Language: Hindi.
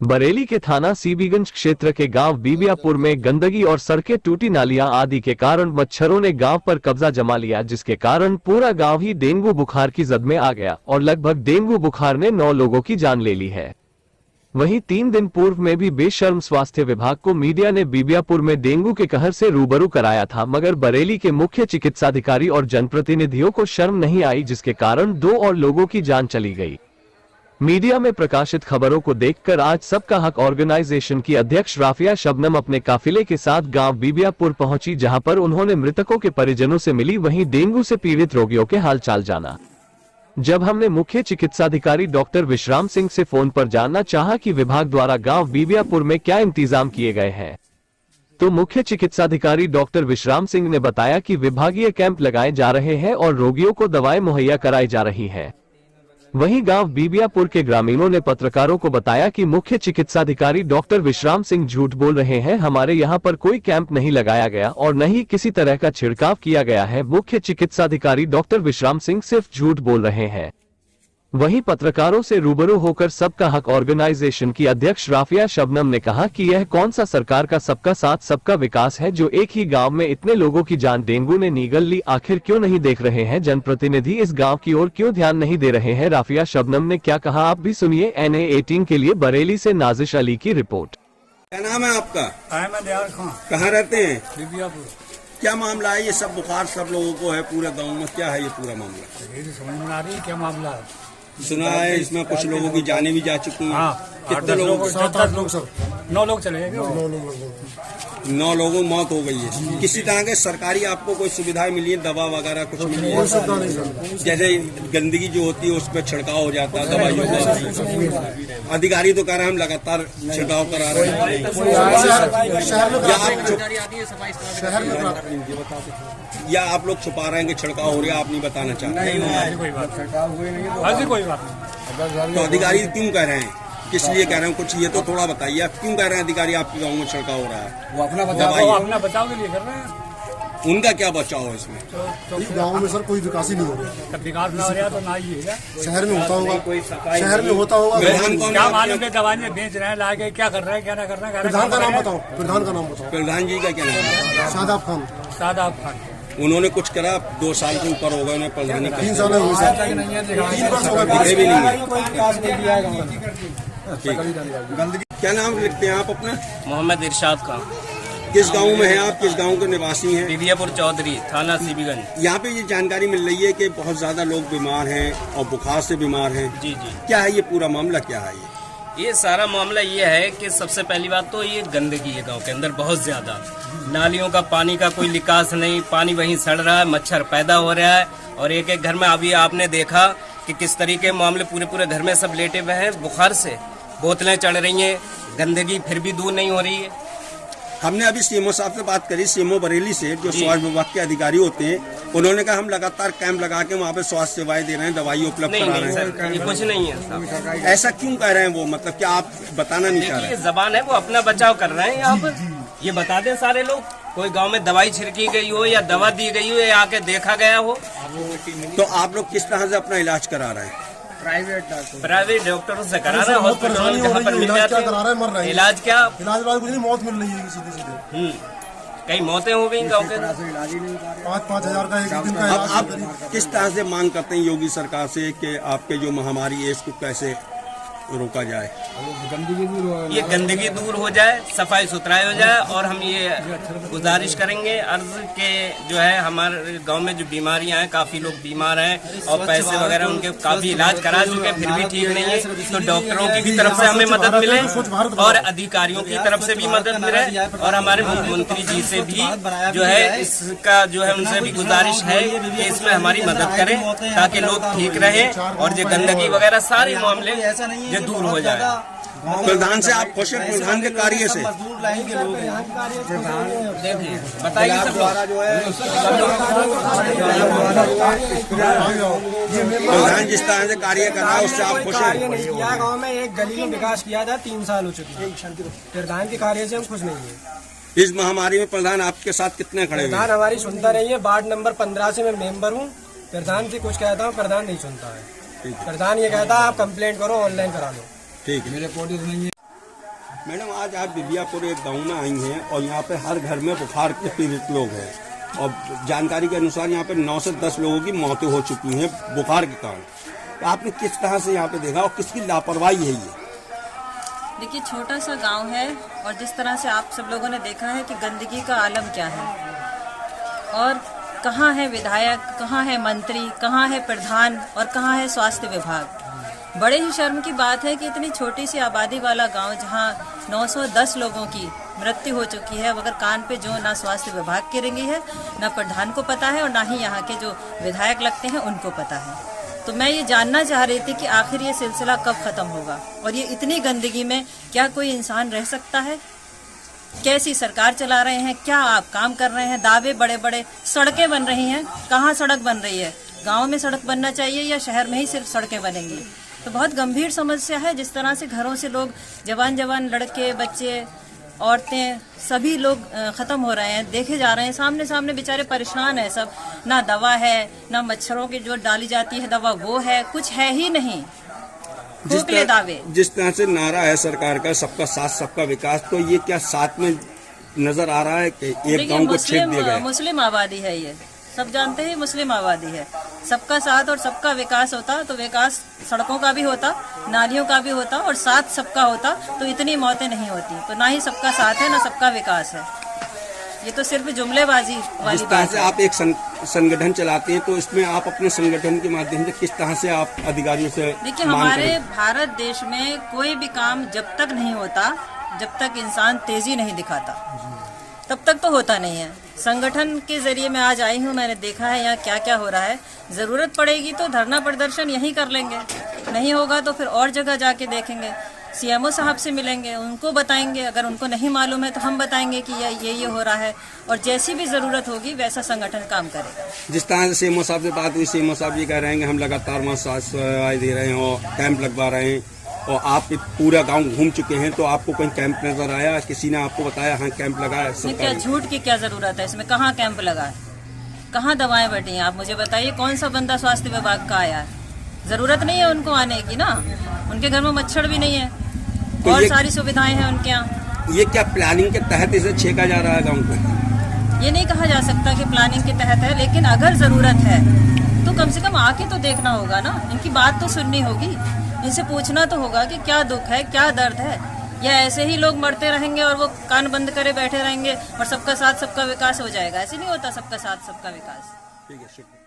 बरेली के थाना सीबीगंज क्षेत्र के गांव बीबियापुर में गंदगी और सड़कें, टूटी नालियां आदि के कारण मच्छरों ने गांव पर कब्जा जमा लिया, जिसके कारण पूरा गांव ही डेंगू बुखार की जद में आ गया और लगभग डेंगू बुखार ने 9 लोगों की जान ले ली है। वहीं 3 दिन पूर्व में भी बेशर्म स्वास्थ्य विभाग को मीडिया ने बीबियापुर में डेंगू के कहर से रूबरू कराया था, मगर बरेली के मुख्य चिकित्साधिकारी और जनप्रतिनिधियों को शर्म नहीं आई, जिसके कारण 2 और लोगों की जान चली गई। मीडिया में प्रकाशित खबरों को देखकर आज सबका हक ऑर्गेनाइजेशन की अध्यक्ष राफिया शबनम अपने काफिले के साथ गांव बीबियापुर पहुंची, जहां पर उन्होंने मृतकों के परिजनों से मिली, वहीं डेंगू से पीड़ित रोगियों के हालचाल जाना। जब हमने मुख्य चिकित्साधिकारी डॉक्टर विश्राम सिंह से फोन पर जानना चाहा कि विभाग द्वारा गांव बीबियापुर में क्या इंतजाम किए गए हैं, तो मुख्य चिकित्साधिकारी डॉक्टर विश्राम सिंह ने बताया कि विभागीय कैंप लगाए जा रहे हैं और रोगियों को दवाएं मुहैया कराई जा रही है। वहीं गांव बीबियापुर के ग्रामीणों ने पत्रकारों को बताया कि मुख्य चिकित्साधिकारी डॉक्टर विश्राम सिंह झूठ बोल रहे हैं, हमारे यहां पर कोई कैंप नहीं लगाया गया और न ही किसी तरह का छिड़काव किया गया है। मुख्य चिकित्साधिकारी डॉक्टर विश्राम सिंह सिर्फ झूठ बोल रहे हैं। वहीं पत्रकारों से रूबरू होकर सबका हक ऑर्गेनाइजेशन की अध्यक्ष राफिया शबनम ने कहा कि यह कौन सा सरकार का सबका साथ सबका विकास है, जो एक ही गांव में इतने लोगों की जान डेंगू ने निगल ली। आखिर क्यों नहीं देख रहे हैं जनप्रतिनिधि इस गांव की ओर, क्यों ध्यान नहीं दे रहे हैं? राफिया शबनम ने क्या कहा, आप भी सुनिए। NA18 के लिए बरेली से नाजिश अली की रिपोर्ट। क्या नाम है आपका? अहमद यार खान। कहाँ रहते हैं? बीबियापुर। क्या मामला है? ये सब बुखार सब लोगों को है पूरे गांव में, क्या है ये पूरा मामला? ये समझ में आ रही है क्या मामला है। सुना है इसमें कुछ लोगों की जानें भी जा चुकी हैं। हाँ, कितने लोगों? 7-8 लोग, सब 9 लोग चले गए। 9 लोगों की मौत हो गई है। किसी तरह के सरकारी आपको कोई सुविधाएं मिली है, दवा वगैरह कुछ मिली है? जैसे गंदगी जो होती है उस पर छिड़काव हो जाता है दवाइयों का, अधिकारी तो कह रहे हैं हम लगातार छिड़काव करा रहे हैं। या आप लोग छुपा रहे हैं कि छिड़काव हो रहा है, आप नहीं बताना चाहते? तो अधिकारी क्यों कह रहे हैं, किस लिए कह रहे हैं, कुछ ये तो थोड़ा बताइए। आप क्यों कह रहे हैं अधिकारी आपके गांव में छिड़काव हो रहा है? वो अपना बचाव के लिए कर रहे हैं। उनका क्या बचाव है इसमें? इस गाँव में सर कोई विकास ही नहीं हो रहा। विकास ना हो रहा तो ना ही है। शहर में होता होगा, शहर में होता होगा। क्या मालूम है दवाइयाँ बेच रहे हैं, लाके क्या कर रहे हैं क्या ना कर रहे हैं। प्रधान का नाम बताओ, प्रधान का नाम बताओ। प्रधान जी का क्या नाम है? शादाब खान। शादाब खान। उन्होंने कुछ करा? 2 साल के ऊपर हो गए उन्हें प्रधानी। 3 साल हो गए, 3 वर्ष हो गए, भी नहीं। क्या नाम लिखते हैं आप अपना? मोहम्मद इरशाद खान। किस गांव में हैं आप, किस गांव के निवासी हैं? बीबियापुर चौधरी, थाना सीबीगंज। यहाँ पे ये जानकारी मिल रही है कि बहुत ज्यादा लोग बीमार हैं और बुखार से बीमार हैं। जी जी। क्या है ये पूरा मामला, क्या है ये सारा मामला ये है कि सबसे पहली बात तो ये गंदगी है गांव के अंदर बहुत ज्यादा। नालियों का पानी का कोई निकास नहीं, पानी वहीं सड़ रहा है, मच्छर पैदा हो रहा है और एक एक घर में अभी आपने देखा कि किस तरीके मामले पूरे घर में सब लेटे हुए हैं बुखार से, बोतलें चढ़ रही हैं, गंदगी फिर भी दूर नहीं हो रही है। हमने अभी सीएमओ साहब से बात करी, सीएमओ बरेली से, जो स्वास्थ्य विभाग के अधिकारी होते हैं, उन्होंने कहा हम लगातार कैंप लगा के वहाँ पे स्वास्थ्य सेवाएं दे रहे हैं, दवाई उपलब्ध करा रहे हैं। ये कुछ नहीं है। ऐसा क्यों कह रहे हैं वो, मतलब क्या आप बताना नहीं चाह रहे? ये जबान है, वो अपना बचाव कर रहे हैं। यहाँ पर ये बता दें सारे लोग, कोई गांव में दवाई छिड़की गई हो या दवा दी गई हो या आके देखा गया हो। तो आप लोग किस तरह से अपना इलाज करा रहे हैं? प्राइवेट डॉक्टरों से करा रहे हैं, हॉस्पिटल जहाँ पर मिल जाते हैं। इलाज क्या, इलाज कुछ नहीं, मौत मिल रही है सीधे। कई मौतें हो गई गाँव के। 5-5 हजार का एक दिन का इलाज। आप किस तरह से मांग करते हैं योगी सरकार से कि आपके जो महामारी है इसको कैसे रोका जाए? ये गंदगी दूर हो जाए, सफाई सुथराई हो जाए और हम ये गुजारिश करेंगे अर्ज के जो है हमारे गांव में जो बीमारियां हैं, काफी लोग बीमार हैं और पैसे वगैरह उनके काफी इलाज करा चुके हैं फिर भी ठीक नहीं है, तो डॉक्टरों की भी तरफ से हमें मदद मिले और अधिकारियों की तरफ से भी मदद मिले और हमारे मुख्यमंत्री जी से भी जो है इसका जो है उनसे भी गुजारिश है कि इसमें हमारी मदद करें ताकि लोग ठीक रहे और जो गंदगी वगैरह सारे मामले ये दूर हो जाए। प्रधान से आप खुश हैं? प्रधान के कार्य से देखिए बताइए सब लोग। प्रधान जिस तरह से कार्य कर रहा है उससे आप खुश हैं? किया गांव में एक गली में विकास किया था, 3 साल हो चुके हैं। प्रधान के कार्य से हम खुश नहीं है। इस महामारी में प्रधान आपके साथ कितने खड़े हुए? प्रधान हमारी सुनता नहीं है। वार्ड नंबर 15 से मैं मेंबर हूँ। प्रधान से कुछ कहता हूँ, प्रधान नहीं सुनता है। प्रधान ये कहता है आप कंप्लेंट करो, ऑनलाइन करा लो। ठीक है। मेरे पोर्टल नहीं है। मैडम आज आप बिबियापुर एक गांव में आई हैं और यहाँ पे हर घर में बुखार के पीड़ित लोग हैं और जानकारी के अनुसार यहाँ पे 9 से 10 लोगों की मौतें हो चुकी हैं बुखार के कारण। तो आपने किस तरह से यहाँ पे देखा और किसकी लापरवाही है ये? देखिए, छोटा सा गांव है और जिस तरह से आप सब लोगों ने देखा है कि गंदगी का आलम क्या है और कहाँ है विधायक, कहाँ है मंत्री, कहाँ है प्रधान और कहाँ है स्वास्थ्य विभाग। बड़े ही शर्म की बात है कि इतनी छोटी सी आबादी वाला गांव जहां 910 लोगों की मृत्यु हो चुकी है, मगर कान पे जो ना स्वास्थ्य विभाग की रेंगी है, ना प्रधान को पता है और ना ही यहाँ के जो विधायक लगते हैं उनको पता है। तो मैं ये जानना चाह रही थी कि आखिर ये सिलसिला कब खत्म होगा और ये इतनी गंदगी में क्या कोई इंसान रह सकता है? कैसी सरकार चला रहे हैं, क्या आप काम कर रहे हैं? दावे बड़े बड़े, सड़कें बन रही हैं, कहाँ सड़क बन रही है? गांव में सड़क बनना चाहिए या शहर में ही सिर्फ सड़कें बनेंगी? तो बहुत गंभीर समस्या है। जिस तरह से घरों से लोग जवान लड़के, बच्चे, औरतें, सभी लोग ख़त्म हो रहे हैं, देखे जा रहे हैं, सामने बेचारे परेशान है सब। ना दवा है, ना मच्छरों की जो डाली जाती है दवा वो है, कुछ है ही नहीं, खोखले दावे। जिस तरह से नारा है सरकार का सबका साथ सबका विकास, तो ये क्या साथ में नजर आ रहा है कि एक गांव को छेद दिया गया? मुस्लिम आबादी है, ये सब जानते हैं, मुस्लिम आबादी है। सबका साथ और सबका विकास होता तो विकास सड़कों का भी होता, नालियों का भी होता और साथ सबका होता तो इतनी मौतें नहीं होती। तो ना ही सबका साथ है ना सबका विकास है, ये तो सिर्फ जुमलेबाजी वाली जिस तरह बात से है। आप एक संगठन चलाते हैं तो इसमें आप अपने संगठन के माध्यम से किस तरह से आप अधिकारियों से देखिए, मांग हमारे करें? भारत देश में कोई भी काम जब तक नहीं होता, जब तक इंसान तेजी नहीं दिखाता, तब तक तो होता नहीं है। संगठन के जरिए मैं आज आई हूँ, मैंने देखा है यहाँ क्या क्या हो रहा है। जरूरत पड़ेगी तो धरना प्रदर्शन यहीं कर लेंगे, नहीं होगा तो फिर और जगह जाके देखेंगे, सीएमओ साहब से मिलेंगे, उनको बताएंगे, अगर उनको नहीं मालूम है तो हम बताएंगे कि ये हो रहा है और जैसी भी जरूरत होगी वैसा संगठन काम करेगा। जिस तरह से सीएमओ साहब से बात हुई, सीएमओ साहब ये कह रहे हैं कि हम लगातार वहाँ स्वास्थ्य सेवाएं दे रहे हैं और कैंप लगवा रहे हैं और आप पूरा गांव घूम चुके हैं, तो आपको कोई कैंप नजर आया? किसी ने आपको बताया हाँ कैंप लगा है? इसमें क्या झूठ की क्या जरूरत है? इसमें कहाँ कैंप लगा है, कहाँ दवाएं बटी हैं? आप मुझे बताइए, कौन सा बंदा स्वास्थ्य विभाग का आया है? जरूरत नहीं है उनको आने की ना, उनके घर में मच्छर भी नहीं है तो और सारी सुविधाएं हैं उनके यहाँ। ये क्या प्लानिंग के तहत इसे छेका जा रहा है गाँव पे? ये नहीं कहा जा सकता कि प्लानिंग के तहत है, लेकिन अगर जरूरत है तो कम से कम आके तो देखना होगा ना, इनकी बात तो सुननी होगी, इनसे पूछना तो होगा कि क्या दुख है, क्या दर्द है, या ऐसे ही लोग मरते रहेंगे और वो कान बंद करे बैठे रहेंगे और सबका साथ सबका विकास हो जाएगा? ऐसे नहीं होता सबका साथ सबका विकास। ठीक है, शुक्रिया।